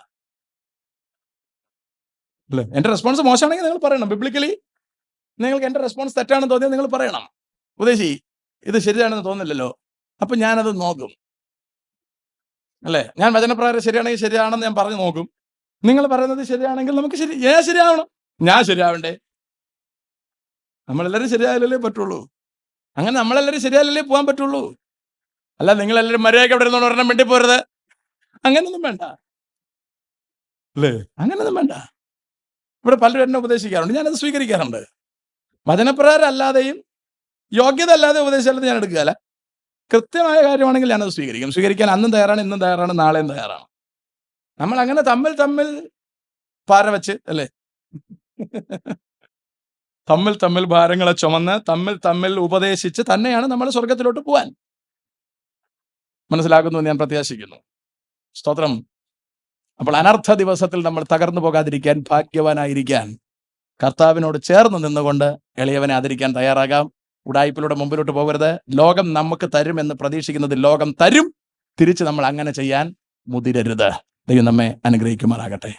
അല്ലേ? എൻ്റെ റെസ്പോൺസ് മോശമാണെങ്കിൽ നിങ്ങൾ പറയണം. ബിബ്ലിക്കലി നിങ്ങൾക്ക് എൻ്റെ റെസ്പോൺസ് തെറ്റാണെന്ന് തോന്നിയാൽ നിങ്ങൾ പറയണം, ഉപദേശി ഇത് ശരിയാണെന്ന് തോന്നില്ലല്ലോ, അപ്പൊ ഞാനത് നോക്കും, അല്ലേ? ഞാൻ വചനപ്രകാരം ശരിയാണെങ്കിൽ ശരിയാണെന്ന് ഞാൻ പറഞ്ഞു നോക്കും. നിങ്ങൾ പറയുന്നത് ശരിയാണെങ്കിൽ നമുക്ക് ശരിയാവണം, ഞാൻ ശരിയാവണ്ടേ? നമ്മളെല്ലാവരും ശരിയായാലല്ലേ പറ്റുള്ളൂ. അങ്ങനെ നമ്മളെല്ലാവരും ശരിയായാലല്ലേ പോകാൻ പറ്റുള്ളൂ. അല്ല നിങ്ങളെല്ലാവരും മര്യാദയ്ക്ക് അവിടെ ഇരുന്നോണ്ട് ഒരെണ്ണം വേണ്ടി പോരുത്, അങ്ങനൊന്നും വേണ്ട, അല്ലേ? അങ്ങനൊന്നും വേണ്ട. ഇവിടെ പലരും എന്നെ ഉപദേശിക്കാറുണ്ട്, ഞാനത് സ്വീകരിക്കാറുണ്ട്. വചനപ്രകാരം അല്ലാതെയും യോഗ്യത അല്ലാതെ ഉപദേശിച്ചാലും ഞാൻ എടുക്കുകയല്ല. കൃത്യമായ കാര്യമാണെങ്കിൽ ഞാനത് സ്വീകരിക്കാൻ അന്നും തയ്യാറാണ്, ഇന്നും തയ്യാറാണ്, നാളെയും തയ്യാറാണ്. നമ്മൾ അങ്ങനെ തമ്മിൽ പാര വെച്ച്, അല്ലേ? തമ്മിൽ ഭാരങ്ങളെ ചുമന്ന് തമ്മിൽ ഉപദേശിച്ച് തന്നെയാണ് നമ്മൾ സ്വർഗത്തിലോട്ട് പോവാൻ. മനസ്സിലാക്കുന്നു ഞാൻ പ്രത്യാശിക്കുന്നു. സ്തോത്രം. അപ്പോൾ അനർത്ഥ ദിവസത്തിൽ നമ്മൾ തകർന്നു പോകാതിരിക്കാൻ, ഭാഗ്യവാനായിരിക്കാൻ കർത്താവിനോട് ചേർന്ന് നിന്നുകൊണ്ട് എളിയവനെ ആദരിക്കാൻ തയ്യാറാകാം. ഉടായ്പിലൂടെ മുമ്പിലോട്ട് പോകരുത്. ലോകം നമുക്ക് തരുമെന്ന് പ്രതീക്ഷിക്കുന്നത് ലോകം തരും. തിരിച്ച് നമ്മൾ അങ്ങനെ ചെയ്യാൻ മുതിരരുത്. ദൈവം നമ്മെ അനുഗ്രഹിക്കുമാറാകട്ടെ.